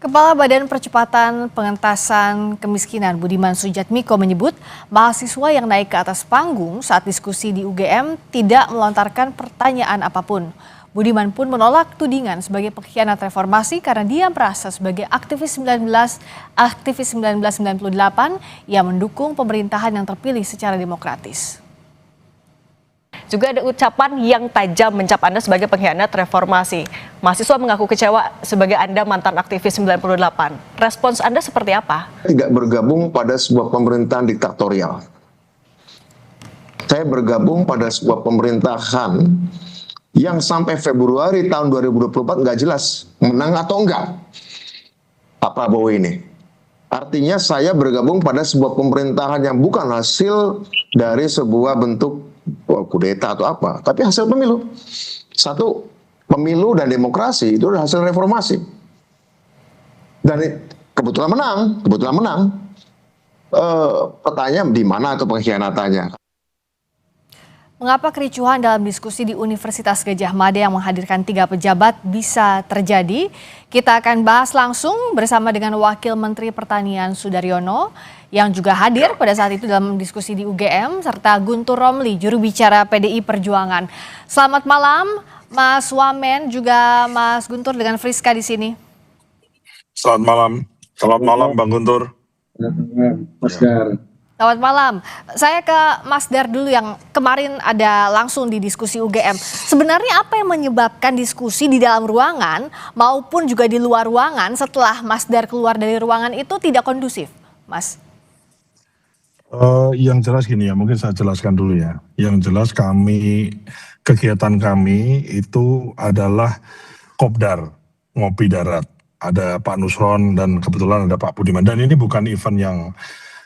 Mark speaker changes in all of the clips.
Speaker 1: Kepala Badan Percepatan Pengentasan Kemiskinan Budiman Sujatmiko menyebut mahasiswa yang naik ke atas panggung saat diskusi di UGM tidak melontarkan pertanyaan apapun. Budiman pun menolak tudingan sebagai pengkhianat reformasi karena dia merasa sebagai aktivis 1998 yang mendukung pemerintahan yang terpilih secara demokratis.
Speaker 2: Juga ada ucapan yang tajam mencap Anda sebagai pengkhianat reformasi. Mahasiswa mengaku kecewa sebagai Anda mantan aktivis 98. Respons Anda seperti apa?
Speaker 3: Tidak bergabung pada sebuah pemerintahan diktatorial. Saya bergabung pada sebuah pemerintahan yang sampai Februari tahun 2024 nggak jelas menang atau enggak Pak Prabowo ini. Artinya saya bergabung pada sebuah pemerintahan yang bukan hasil dari sebuah bentuk kudeta atau apa, tapi hasil pemilu. Satu, pemilu dan demokrasi itu adalah hasil reformasi. Dan kebetulan menang. Pertanyaan di mana atau pengkhianatannya?
Speaker 1: Mengapa kericuhan dalam diskusi di Universitas Gadjah Mada yang menghadirkan 3 pejabat bisa terjadi? Kita akan bahas langsung bersama dengan Wakil Menteri Pertanian Sudaryono yang juga hadir pada saat itu dalam diskusi di UGM, serta Guntur Romli, juru bicara PDI Perjuangan. Selamat malam, Mas Wamen, juga Mas Guntur dengan Friska di sini.
Speaker 4: Selamat malam Bang Guntur.
Speaker 5: Mas Dar.
Speaker 1: Selamat malam. Saya ke Mas Dar dulu yang kemarin ada langsung di diskusi UGM. Sebenarnya apa yang menyebabkan diskusi di dalam ruangan maupun juga di luar ruangan setelah Mas Dar keluar dari ruangan itu tidak kondusif, Mas?
Speaker 4: Yang jelas gini ya, mungkin saya jelaskan dulu ya. Yang jelas kegiatan kami itu adalah kopdar, ngopi darat. Ada Pak Nusron dan kebetulan ada Pak Budiman. Dan ini bukan event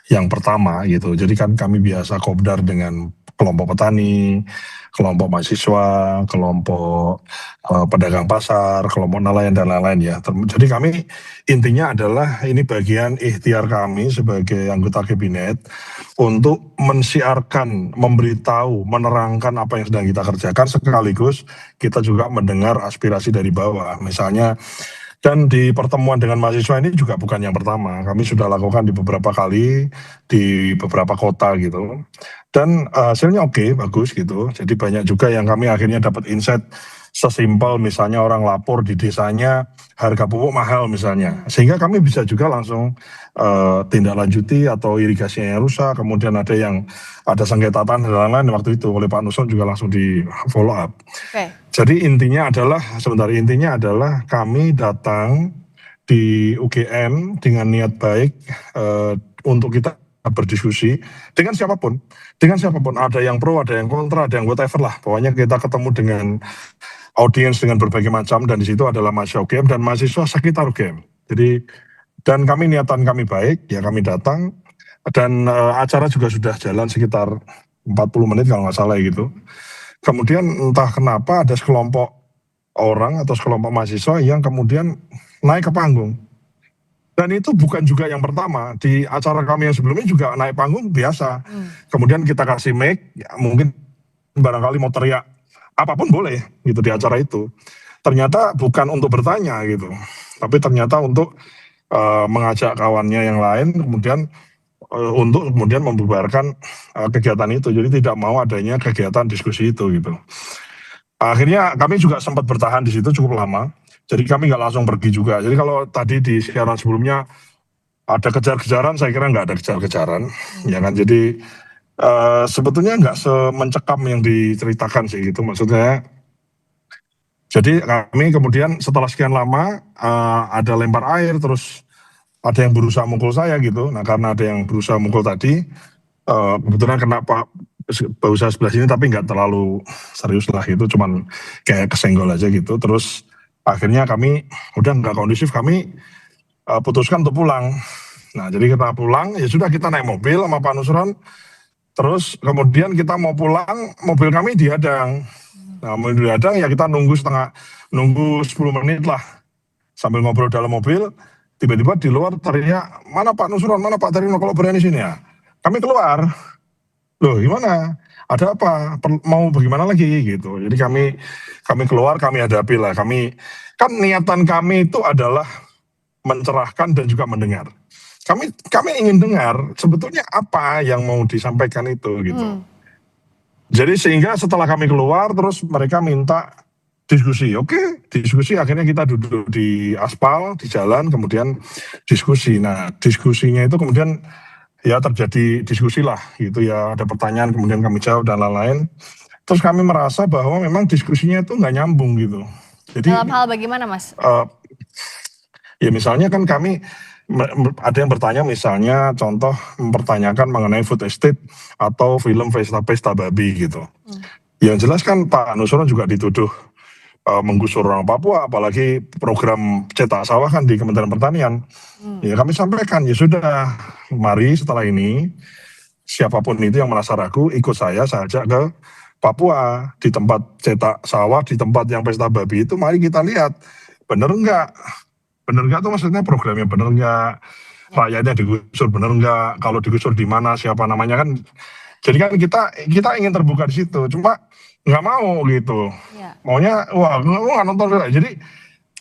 Speaker 4: yang pertama gitu. Jadi kan kami biasa kopdar dengan kelompok petani, kelompok mahasiswa, kelompok pedagang pasar, kelompok nelayan dan lain-lain ya. Jadi kami intinya adalah ini bagian ikhtiar kami sebagai anggota kabinet untuk mensiarkan, memberitahu, menerangkan apa yang sedang kita kerjakan, sekaligus kita juga mendengar aspirasi dari bawah. Misalnya, dan di pertemuan dengan mahasiswa ini juga bukan yang pertama. Kami sudah lakukan di beberapa kali, di beberapa kota gitu. Dan hasilnya oke, bagus gitu. Jadi banyak juga yang kami akhirnya dapat insight sesimpel misalnya orang lapor di desanya harga pupuk mahal misalnya. Sehingga kami bisa juga langsung tindak lanjuti atau irigasinya yang rusak. Kemudian ada sengketa tanah dan lain-lain waktu itu oleh Pak Nusron juga langsung di follow up.
Speaker 1: Okay.
Speaker 4: Jadi intinya adalah kami datang di UGM dengan niat baik untuk kita berdiskusi dengan siapapun. Ada yang pro, ada yang kontra, ada yang whatever lah. Pokoknya kita ketemu dengan audiens dengan berbagai macam, dan di situ adalah mahasiswa UGM dan mahasiswa sekitar UGM. Jadi, dan niatan kami baik, ya kami datang, dan acara juga sudah jalan sekitar 40 menit kalau nggak salah gitu. Kemudian entah kenapa ada sekelompok orang atau sekelompok mahasiswa yang kemudian naik ke panggung. Dan itu bukan juga yang pertama, di acara kami yang sebelumnya juga naik panggung biasa. Kemudian kita kasih mic, ya mungkin barangkali mau teriak, apapun boleh gitu di acara itu. Ternyata bukan untuk bertanya gitu, tapi ternyata untuk mengajak kawannya yang lain, untuk kemudian membubarkan kegiatan itu. Jadi tidak mau adanya kegiatan diskusi itu gitu. Akhirnya kami juga sempat bertahan di situ cukup lama. Jadi kami nggak langsung pergi juga. Jadi kalau tadi di siaran sebelumnya ada kejar-kejaran, saya kira nggak ada kejar-kejaran, ya kan. Jadi sebetulnya nggak semencekam yang diceritakan sih gitu. Maksudnya, jadi kami kemudian setelah sekian lama ada lempar air, terus ada yang berusaha mukul saya gitu. Nah karena ada yang berusaha mukul tadi, kebetulan kena Pak berusaha sebelah sini, tapi nggak terlalu serius lah gitu, cuman kayak kesenggol aja gitu. Terus akhirnya kami udah nggak kondusif, kami putuskan untuk pulang. Nah jadi kita pulang, ya sudah kita naik mobil sama Pak Nusron. Terus kemudian kita mau pulang, mobil kami dihadang. Nah mobil dihadang ya kita nunggu 10 menit lah. Sambil ngobrol dalam mobil, tiba-tiba di luar teriak, mana Pak Nusron, mana Pak Tarino, kalau berani sini ya. Kami keluar, loh gimana, ada apa, mau bagaimana lagi gitu. Jadi kami keluar, kami hadapi lah. Kan niatan kami itu adalah mencerahkan dan juga mendengar. Kami ingin dengar sebetulnya apa yang mau disampaikan itu gitu. Jadi sehingga setelah kami keluar terus mereka minta diskusi. Oke, diskusi, akhirnya kita duduk di aspal, di jalan, kemudian diskusi. Nah, diskusinya itu kemudian ya terjadi diskusi lah gitu ya, ada pertanyaan kemudian kami jawab dan lain-lain. Terus kami merasa bahwa memang diskusinya itu nggak nyambung gitu. Jadi
Speaker 1: Dalam hal bagaimana, Mas?
Speaker 4: ya misalnya kan kami ada yang bertanya, misalnya contoh mempertanyakan mengenai food estate atau film pesta babi gitu. Yang jelas kan Pak Nusron juga dituduh menggusur orang Papua, apalagi program cetak sawah kan di Kementerian Pertanian. Ya kami sampaikan, ya sudah, mari setelah ini siapapun itu yang merasa ragu ikut saya ajak ke Papua, di tempat cetak sawah, di tempat yang pesta babi itu, mari kita lihat bener enggak tuh, maksudnya programnya bener enggak, rakyatnya digusur bener enggak, kalau digusur di mana, siapa namanya kan. Jadi kan kita ingin terbuka di situ, cuma nggak mau gitu, maunya wah nggak nonton.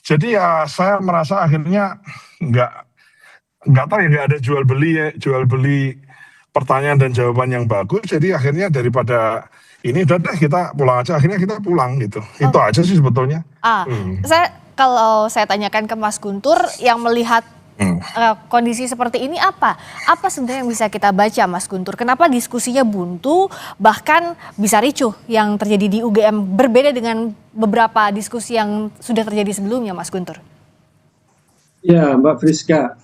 Speaker 4: Jadi ya saya merasa akhirnya nggak tahu ya, nggak ada jual beli pertanyaan dan jawaban yang bagus. Jadi akhirnya daripada ini udah deh kita pulang aja, akhirnya kita pulang gitu. Itu aja sih sebetulnya.
Speaker 1: Kalau saya tanyakan ke Mas Guntur yang melihat kondisi seperti ini, apa sebenarnya yang bisa kita baca, Mas Guntur? Kenapa diskusinya buntu, bahkan bisa ricuh yang terjadi di UGM, berbeda dengan beberapa diskusi yang sudah terjadi sebelumnya, Mas Guntur?
Speaker 5: Ya, Mbak Friska,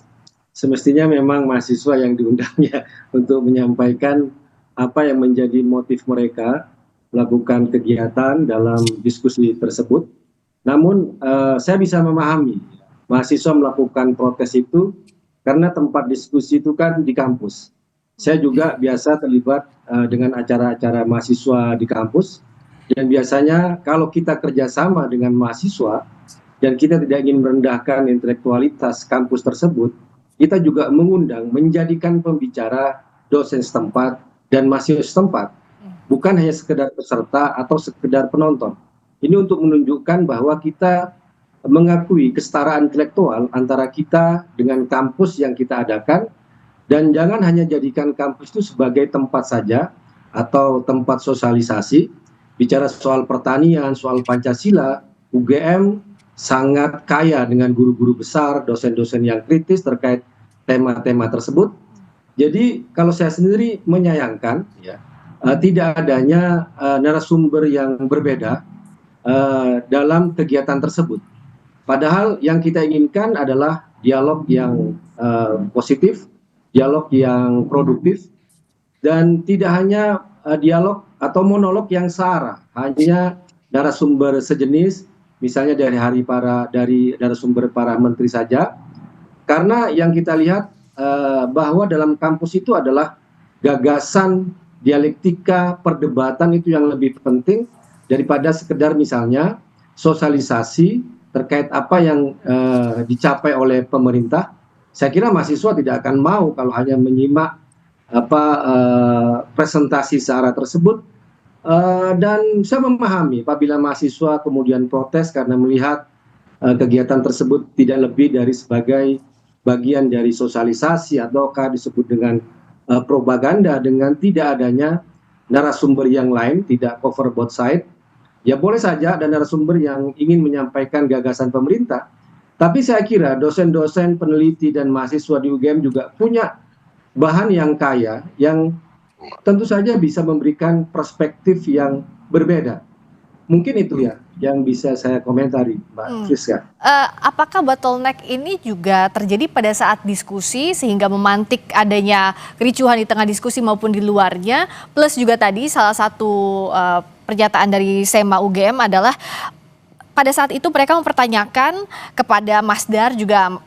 Speaker 5: semestinya memang mahasiswa yang diundang ya untuk menyampaikan apa yang menjadi motif mereka melakukan kegiatan dalam diskusi tersebut. Namun saya bisa memahami mahasiswa melakukan protes itu karena tempat diskusi itu kan di kampus. Saya juga biasa terlibat dengan acara-acara mahasiswa di kampus, dan biasanya kalau kita kerjasama dengan mahasiswa dan kita tidak ingin merendahkan intelektualitas kampus tersebut, kita juga mengundang, menjadikan pembicara dosen setempat dan mahasiswa setempat, bukan hanya sekedar peserta atau sekedar penonton. Ini untuk menunjukkan bahwa kita mengakui kesetaraan intelektual antara kita dengan kampus yang kita adakan, dan jangan hanya jadikan kampus itu sebagai tempat saja atau tempat sosialisasi. Bicara soal pertanian, soal Pancasila, UGM sangat kaya dengan guru-guru besar, dosen-dosen yang kritis terkait tema-tema tersebut. Jadi kalau saya sendiri menyayangkan ya, tidak adanya narasumber yang berbeda dalam kegiatan tersebut. Padahal yang kita inginkan adalah dialog yang positif, dialog yang produktif, dan tidak hanya dialog atau monolog yang searah, hanya narasumber sejenis, misalnya dari narasumber para menteri saja. Karena yang kita lihat bahwa dalam kampus itu adalah gagasan, dialektika, perdebatan itu yang lebih penting daripada sekedar misalnya sosialisasi terkait apa yang dicapai oleh pemerintah. Saya kira mahasiswa tidak akan mau kalau hanya menyimak presentasi searah tersebut. Dan saya memahami apabila mahasiswa kemudian protes karena melihat kegiatan tersebut tidak lebih dari sebagai bagian dari sosialisasi ataukah disebut dengan propaganda dengan tidak adanya narasumber yang lain, tidak cover both side. Ya boleh saja ada narasumber yang ingin menyampaikan gagasan pemerintah, tapi saya kira dosen-dosen, peneliti, dan mahasiswa di UGM juga punya bahan yang kaya, yang tentu saja bisa memberikan perspektif yang berbeda. Mungkin itu ya yang bisa saya komentari, Mbak Friska.
Speaker 1: Apakah bottleneck ini juga terjadi pada saat diskusi sehingga memantik adanya kericuhan di tengah diskusi maupun di luarnya? Plus juga tadi salah satu pernyataan dari SEMA UGM adalah pada saat itu mereka mempertanyakan kepada Mas Dar juga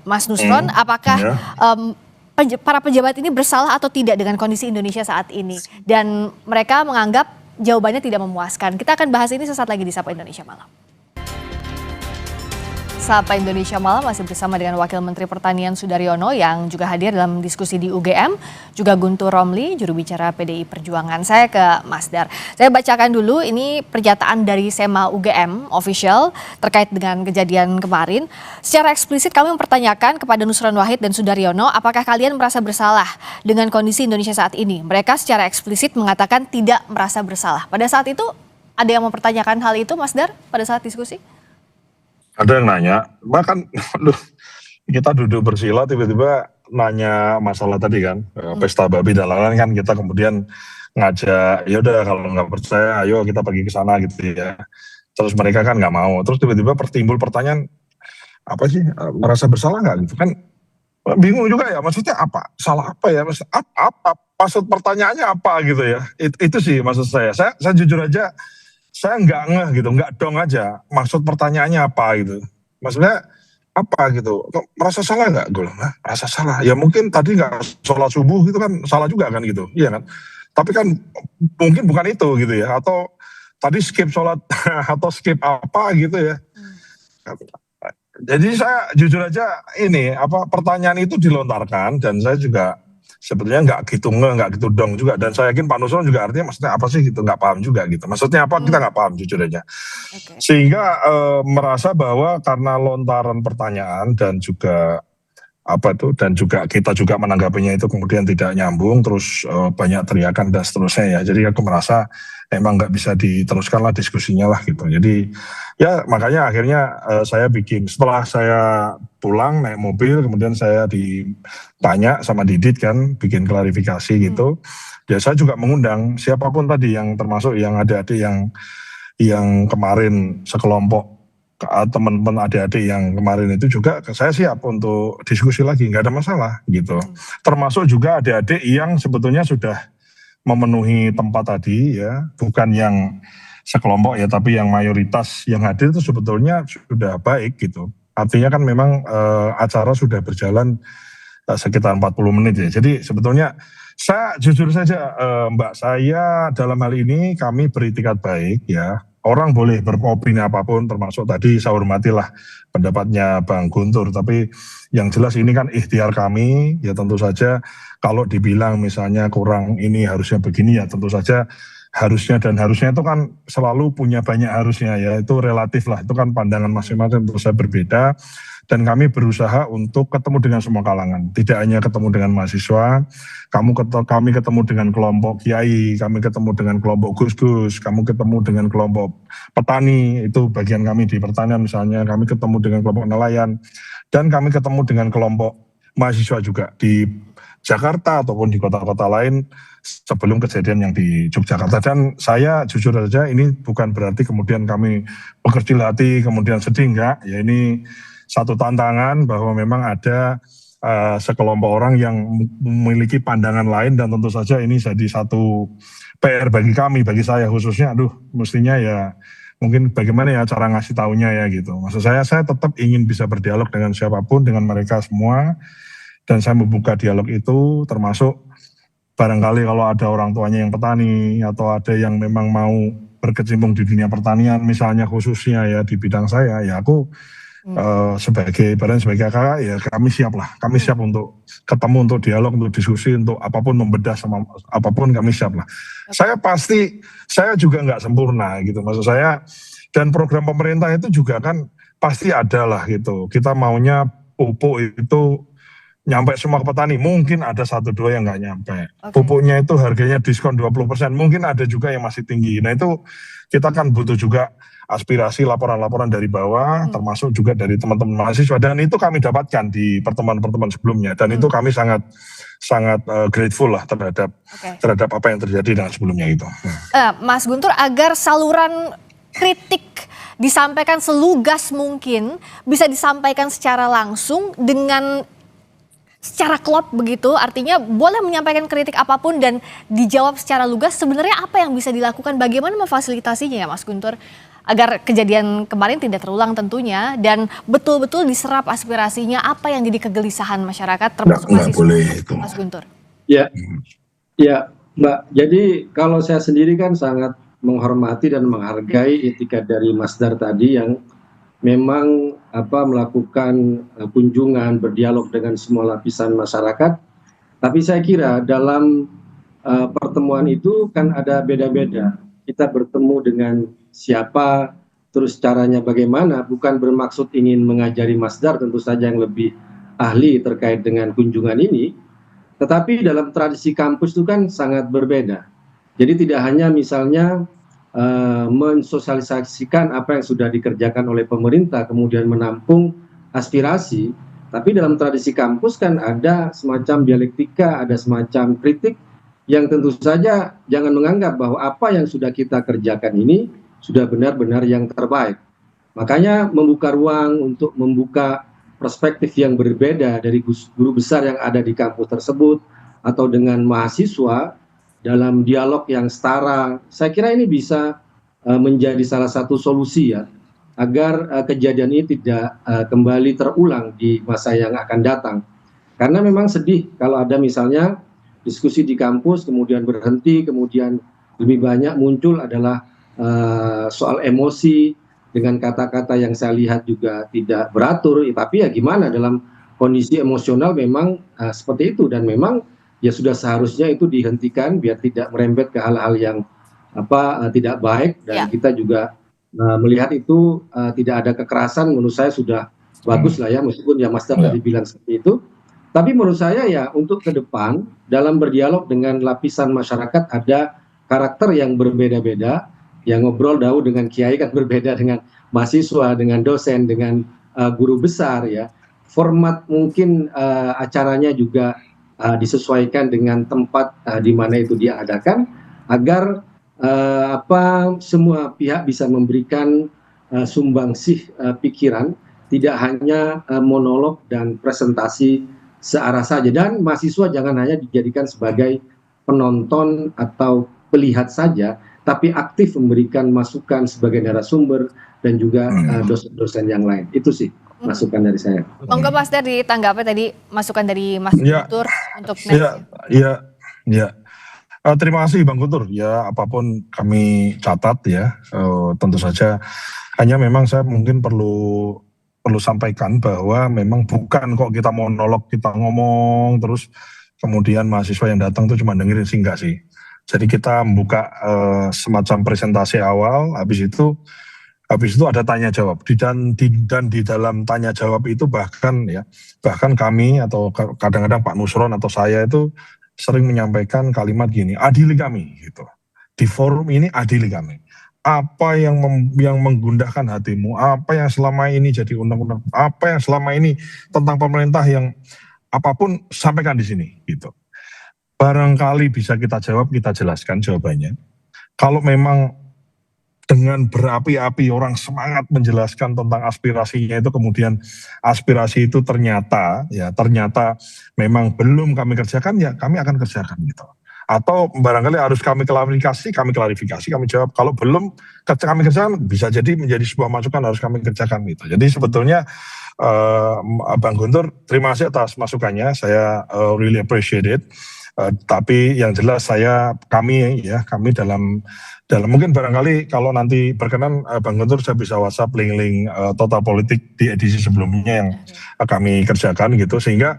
Speaker 1: Mas Nusron, apakah para pejabat ini bersalah atau tidak dengan kondisi Indonesia saat ini, dan mereka menganggap jawabannya tidak memuaskan. Kita akan bahas ini sesaat lagi di Sapa Indonesia Malam. Sapa Indonesia Malam masih bersama dengan Wakil Menteri Pertanian Sudaryono yang juga hadir dalam diskusi di UGM, juga Guntur Romli, juru bicara PDI Perjuangan. Saya ke Mas Dar. Saya bacakan dulu ini pernyataan dari Sema UGM official terkait dengan kejadian kemarin. Secara eksplisit kami mempertanyakan kepada Nusron Wahid dan Sudaryono, apakah kalian merasa bersalah dengan kondisi Indonesia saat ini? Mereka secara eksplisit mengatakan tidak merasa bersalah. Pada saat itu ada yang mempertanyakan hal itu, Mas Dar, pada saat diskusi?
Speaker 4: Ada yang nanya, bahkan kita duduk bersila tiba-tiba nanya masalah tadi kan, pesta babi dan lain-lain kan, kita kemudian ngajak, ya udah kalau nggak percaya ayo kita pergi ke sana gitu ya. Terus mereka kan nggak mau, terus tiba-tiba timbul pertanyaan, apa sih, merasa bersalah nggak gitu kan, bingung juga ya, maksudnya apa, salah apa ya, apa maksud pertanyaannya apa gitu ya, itu sih maksud saya jujur aja, saya nggak ngeh gitu, nggak dong aja maksud pertanyaannya apa gitu, maksudnya apa gitu, kok merasa salah nggak, gue bilang, merasa salah, ya mungkin tadi nggak sholat subuh itu kan salah juga kan gitu, iya kan, tapi kan mungkin bukan itu gitu ya, atau tadi skip sholat atau skip apa gitu ya. Jadi saya jujur aja ini pertanyaan itu dilontarkan dan saya juga sebetulnya nggak gitu nggak gitu dong juga, dan saya yakin Pak Nusron juga artinya maksudnya apa sih gitu, nggak paham juga gitu, maksudnya apa kita nggak paham jujur aja. Sehingga merasa bahwa karena lontaran pertanyaan dan juga dan juga kita juga menanggapinya itu kemudian tidak nyambung, terus banyak teriakan dan seterusnya ya, jadi aku merasa emang nggak bisa diteruskan lah diskusinya lah gitu. Jadi ya makanya akhirnya saya bikin, setelah saya pulang naik mobil kemudian saya ditanya sama Didit kan, bikin klarifikasi gitu. Ya saya juga mengundang siapapun tadi yang termasuk yang adik-adik yang kemarin sekelompok teman-teman adik-adik yang kemarin itu juga, saya siap untuk diskusi lagi, nggak ada masalah gitu. Termasuk juga adik-adik yang sebetulnya sudah memenuhi tempat tadi ya, bukan yang sekelompok ya, tapi yang mayoritas yang hadir itu sebetulnya sudah baik gitu. Artinya kan memang acara sudah berjalan sekitar 40 menit ya. Jadi sebetulnya saya jujur saja Mbak, saya dalam hal ini kami beritikat baik ya. Orang boleh beropini apapun, termasuk tadi saya hormatilah pendapatnya Bang Guntur, tapi yang jelas ini kan ikhtiar kami, ya tentu saja kalau dibilang misalnya kurang ini harusnya begini ya tentu saja harusnya, dan harusnya itu kan selalu punya banyak harusnya ya, itu relatif lah, itu kan pandangan masing-masing tentu saja berbeda, dan kami berusaha untuk ketemu dengan semua kalangan, tidak hanya ketemu dengan mahasiswa, kami ketemu dengan kelompok kiai, kami ketemu dengan kelompok gus-gus, kami ketemu dengan kelompok petani, itu bagian kami di pertanian misalnya, kami ketemu dengan kelompok nelayan, dan kami ketemu dengan kelompok mahasiswa juga di Jakarta ataupun di kota-kota lain sebelum kejadian yang di Yogyakarta. Dan saya jujur saja ini bukan berarti kemudian kami berkecil hati, kemudian sedih, enggak. Ya ini satu tantangan bahwa memang ada sekelompok orang yang memiliki pandangan lain, dan tentu saja ini jadi satu PR bagi kami, bagi saya khususnya, mestinya ya mungkin bagaimana ya cara ngasih taunya ya gitu. Maksud saya tetap ingin bisa berdialog dengan siapapun, dengan mereka semua, dan saya membuka dialog itu termasuk barangkali kalau ada orang tuanya yang petani atau ada yang memang mau berkecimpung di dunia pertanian misalnya khususnya ya di bidang saya, ya aku sebagai kakak ya kami siap untuk ketemu, untuk dialog, untuk diskusi, untuk apapun membedah sama apapun kami siap lah. Saya juga nggak sempurna gitu maksud saya, dan program pemerintah itu juga kan pasti ada lah gitu, kita maunya pupuk itu nyampe semua ke petani, mungkin ada 1-2 yang nggak nyampe. Pupuknya itu harganya diskon 20%, mungkin ada juga yang masih tinggi. Nah itu kita kan butuh juga aspirasi, laporan-laporan dari bawah, termasuk juga dari teman-teman mahasiswa, dan itu kami dapatkan di pertemuan-pertemuan sebelumnya, dan itu kami sangat grateful lah terhadap apa yang terjadi dengan sebelumnya itu.
Speaker 1: Mas Guntur, agar saluran kritik disampaikan selugas mungkin, bisa disampaikan secara langsung dengan secara klop begitu, artinya boleh menyampaikan kritik apapun dan dijawab secara lugas, sebenarnya apa yang bisa dilakukan, bagaimana memfasilitasinya ya Mas Guntur, agar kejadian kemarin tidak terulang tentunya, dan betul-betul diserap aspirasinya, apa yang jadi kegelisahan masyarakat termasuk mahasiswa, Mas Guntur?
Speaker 5: Ya Mbak, jadi kalau saya sendiri kan sangat menghormati dan menghargai etikat dari Mas Dar tadi yang memang melakukan kunjungan, berdialog dengan semua lapisan masyarakat. Tapi saya kira dalam pertemuan itu kan ada beda-beda. Kita bertemu dengan siapa, terus caranya bagaimana, bukan bermaksud ingin mengajari Mas Dar tentu saja yang lebih ahli terkait dengan kunjungan ini, tetapi dalam tradisi kampus itu kan sangat berbeda. Jadi tidak hanya misalnya mensosialisasikan apa yang sudah dikerjakan oleh pemerintah, kemudian menampung aspirasi, tapi dalam tradisi kampus kan ada semacam dialektika, ada semacam kritik, yang tentu saja jangan menganggap bahwa apa yang sudah kita kerjakan ini sudah benar-benar yang terbaik. Makanya membuka ruang untuk membuka perspektif yang berbeda dari guru besar yang ada di kampus tersebut atau dengan mahasiswa dalam dialog yang setara, saya kira ini bisa menjadi salah satu solusi ya, agar kejadian ini tidak kembali terulang di masa yang akan datang. Karena memang sedih kalau ada misalnya diskusi di kampus kemudian berhenti, kemudian lebih banyak muncul adalah soal emosi dengan kata-kata yang saya lihat juga tidak beratur, tapi ya gimana dalam kondisi emosional memang seperti itu, dan memang ya sudah seharusnya itu dihentikan biar tidak merembet ke hal-hal yang tidak baik, dan kita juga melihat itu tidak ada kekerasan. Menurut saya sudah bagus lah ya, meskipun ya Mas Dar tadi bilang seperti itu. Tapi menurut saya ya untuk ke depan dalam berdialog dengan lapisan masyarakat ada karakter yang berbeda-beda. Yang ngobrol jauh dengan kiai kan berbeda dengan mahasiswa, dengan dosen, dengan guru besar ya. Format mungkin acaranya juga disesuaikan dengan tempat di mana itu diadakan, agar semua pihak bisa memberikan sumbangsih pikiran, tidak hanya monolog dan presentasi searah saja, dan mahasiswa jangan hanya dijadikan sebagai penonton atau pelihat saja, tapi aktif memberikan masukan sebagai narasumber dan juga dosen-dosen yang lain. Itu sih masukan dari saya.
Speaker 1: Monggo Mas Dar ditanggapi tadi masukan dari Mas Guntur untuk next.
Speaker 4: Ya. Terima kasih Bang Guntur. Ya, apapun kami catat ya. Tentu saja hanya memang saya mungkin perlu sampaikan bahwa memang bukan kok kita monolog, kita ngomong terus kemudian mahasiswa yang datang tuh cuma dengerin sih, enggak sih. Jadi kita membuka semacam presentasi awal, habis itu ada tanya jawab, dan di dalam tanya jawab itu bahkan kami atau kadang-kadang Pak Nusron atau saya itu sering menyampaikan kalimat gini, adili kami gitu. Di forum ini adili kami. Apa yang menggundahkan hatimu, apa yang selama ini jadi undang-undang, apa yang selama ini tentang pemerintah yang apapun sampaikan di sini gitu. Barangkali bisa kita jawab, kita jelaskan jawabannya. Kalau memang dengan berapi-api orang semangat menjelaskan tentang aspirasinya itu, kemudian aspirasi itu ternyata memang belum kami kerjakan, ya kami akan kerjakan gitu. Atau barangkali harus kami klarifikasi, kami jawab. Kalau belum kami kerjakan, bisa jadi menjadi sebuah masukan harus kami kerjakan gitu. Jadi sebetulnya Bang Guntur, terima kasih atas masukannya, saya really appreciate it. Tapi yang jelas kami dalam mungkin barangkali kalau nanti berkenan Bang Guntur, saya bisa WhatsApp link Total Politik di edisi sebelumnya yang kami kerjakan gitu, sehingga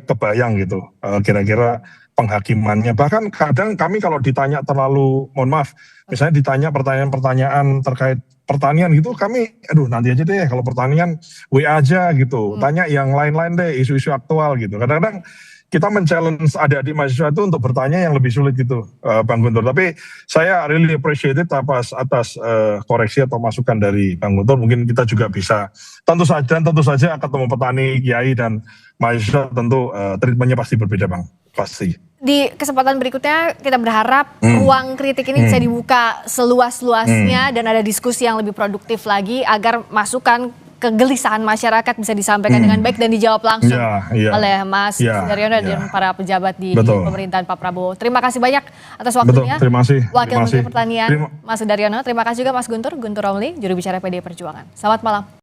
Speaker 4: kebayang gitu kira-kira penghakimannya. Bahkan kadang kami kalau ditanya terlalu, mohon maaf, misalnya ditanya pertanyaan-pertanyaan terkait pertanian gitu, kami nanti aja deh, kalau pertanian WA aja gitu, tanya yang lain-lain deh, isu-isu aktual gitu. Kadang-kadang kita men-challenge adik-adik mahasiswa itu untuk bertanya yang lebih sulit gitu, Bang Guntur. Tapi saya really appreciate it atas koreksi atau masukan dari Bang Guntur. Mungkin kita juga bisa, tentu saja ketemu petani, kiai, dan mahasiswa tentu treatmentnya pasti berbeda, Bang. Pasti.
Speaker 1: Di kesempatan berikutnya kita berharap ruang kritik ini bisa dibuka seluas-luasnya dan ada diskusi yang lebih produktif lagi agar masukan kegelisahan masyarakat bisa disampaikan dengan baik dan dijawab langsung oleh Mas Daryono dan para pejabat di pemerintahan Pak Prabowo. Terima kasih banyak atas waktunya.
Speaker 4: Terima kasih.
Speaker 1: Wakil Menteri Pertanian Mas Daryono. Terima kasih juga Mas Guntur Romli, juru bicara PDI Perjuangan. Selamat malam.